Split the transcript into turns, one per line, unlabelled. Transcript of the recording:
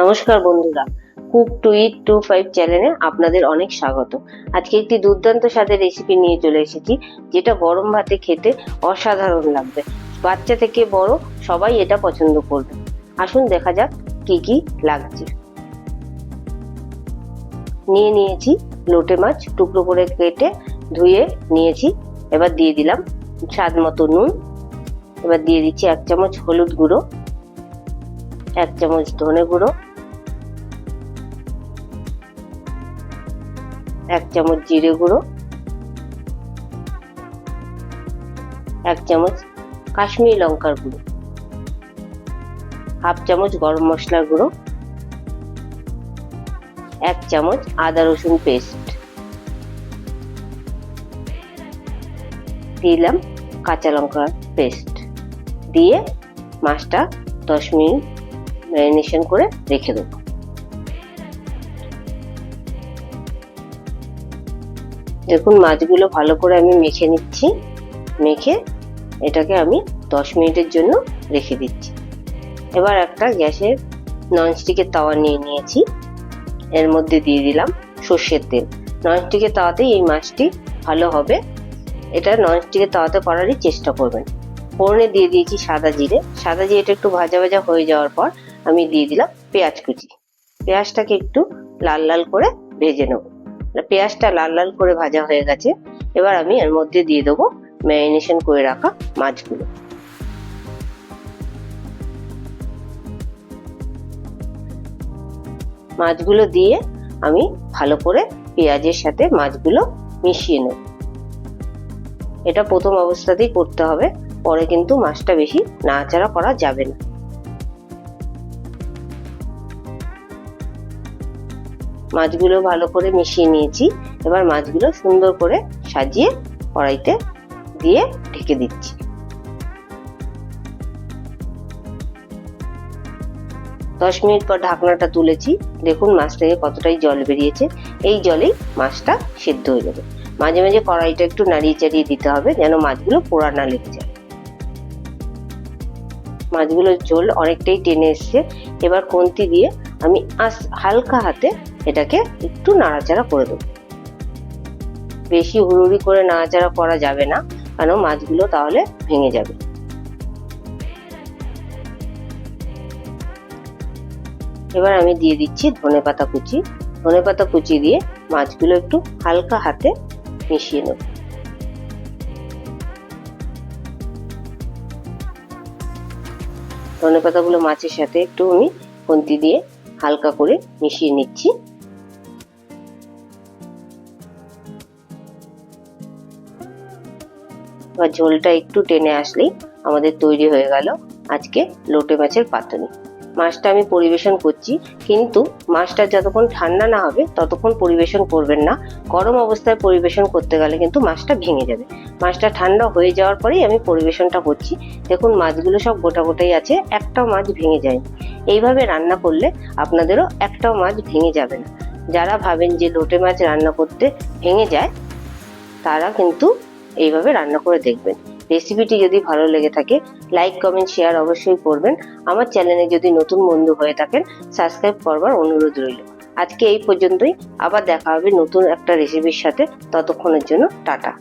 নমস্কার বন্ধুরা, cook two ইট 25 চ্যানেলে আপনাদের অনেক স্বাগত। আজকে একটি দুর্দান্ত স্বাদের রেসিপি নিয়ে চলে এসেছি, যেটা গরম ভাতে খেতে অসাধারণ লাগবে। বাচ্চা থেকে বড় সবাই এটা পছন্দ করবে। আসুন দেখা যাক কি কি লাগছে। নিয়েছি লোটে মাছ, টুকরো করে কেটে ধুয়ে নিয়েছি। এবার দিয়ে দিলাম স্বাদ মতো নুন। এবার দিয়ে দিচ্ছি 1 চামচ হলুদ গুঁড়ো, 1 চামচ ধনে গুঁড়ো, 1 চামচ জিরে গুঁড়ো, 1 চামচ কাশ্মীরি লঙ্কার গুঁড়ো, 1/2 চামচ গরম মশলার গুঁড়ো, 1 চামচ আদা রসুন পেস্ট, দিলাম কাঁচা লঙ্কার পেস্ট দিয়ে মাছটা 10 মিনিট ম্যারিনেশন করে রেখে দেবো। দেখুন মাছগুলো ভালো করে আমি মেখে নিচ্ছি। মেখে এটাকে আমি 10 মিনিটের জন্য রেখে দিচ্ছি। এবার একটা গ্যাসের ননস্টিকের তাওয়া নিয়ে নিয়েছি। এর মধ্যে দিয়ে দিলাম সর্ষের তেল। ননস্টিকের তাওয়াতেই এই মাছটি ভালো হবে, এটা ননস্টিকের তাওয়াতে করারই চেষ্টা করবেন। ফোড়নে দিয়ে দিয়েছি সাদা জিরে। সাদা জিরেটা একটু ভাজা ভাজা হয়ে যাওয়ার পর আমি দিয়ে দিলাম পেঁয়াজ কুচি। পেঁয়াজটাকে একটু লাল লাল করে ভেজে নেব। পেঁয়াজটা লাল লাল করে ভাজা হয়ে গেছে। এবার আমি এর মধ্যে দিয়ে দেবো ম্যারিনেশন করে রাখা মাছগুলো। মাছগুলো দিয়ে আমি ভালো করে পেঁয়াজের সাথে মাছগুলো মিশিয়ে নেব। এটা প্রথম অবস্থাতেই করতে হবে, পরে কিন্তু মাছটা বেশি নাড়াচাড়া করা যাবে না। মাছগুলো ভালো করে মিশিয়ে নিয়েছি। এবার মাছগুলো সুন্দর করে সাজিয়ে কড়াইতে দিয়ে ঢেকে দিচ্ছি। দশ মিনিট পর ঢাকনাটা তুলেছি। দেখুন মাছ থেকে কতটাই জল বেরিয়েছে। এই জলেই মাছটা সেদ্ধ হয়ে যাবে। মাঝে মাঝে কড়াইটা একটু নাড়িয়ে চাড়িয়ে দিতে হবে, যেন মাছগুলো পোড়া না লেগে যায়। মাছগুলোর ঝোল অনেকটাই টেনে এসছে। এবার খুন্তি দিয়ে আমি হালকা হাতে এটাকে একটু নাড়াচাড়া করে দেবো। বেশি হুড়ুড়ি করে নাড়াচাড়া করা যাবে না, কারণ মাছগুলো তাহলে ভেঙে যাবে। এবার আমি দিয়ে দিচ্ছি ধনেপাতা কুচি। ধনেপাতা কুচি দিয়ে মাছগুলো একটু হালকা হাতে মিশিয়ে নেব। ধনেপাতাগুলো মাছের সাথে একটু আমি খুন্তি দিয়ে হালকা করে মিশিয়ে নিচ্ছি। এবার ঝোলটা একটু টেনে আসলেই আমাদের তৈরি হয়ে গেল আজকে লোটে মাছের পাতুরি। মাছটা আমি পরিবেশন করছি, কিন্তু মাছটা যতক্ষণ ঠান্ডা না হবে ততক্ষণ পরিবেশন করবেন না। গরম অবস্থায় পরিবেশন করতে গেলে কিন্তু মাছটা ভেঙে যাবে। মাছটা ঠান্ডা হয়ে যাওয়ার পরেই আমি পরিবেশনটা করছি। দেখুন মাছগুলো সব গোটা গোটাই আছে, একটাও মাছ ভেঙে যায়নি। এইভাবে রান্না করলে আপনাদেরও একটাও মাছ ভেঙে যাবে না। যারা ভাবেন যে লোটে মাছ রান্না করতে ভেঙে যায়, তারা কিন্তু এইভাবে রান্না করে দেখবেন। রেসিপিটি যদি ভালো লেগে থাকে লাইক কমেন্ট শেয়ার অবশ্যই করবেন। আমার চ্যানেলে যদি নতুন বন্ধু হয়ে থাকেন সাবস্ক্রাইব করবার অনুরোধ রইল। আজকে এই পর্যন্তই, আবার দেখা হবে নতুন একটা রেসিপির সাথে। ততক্ষণের জন্য টাটা।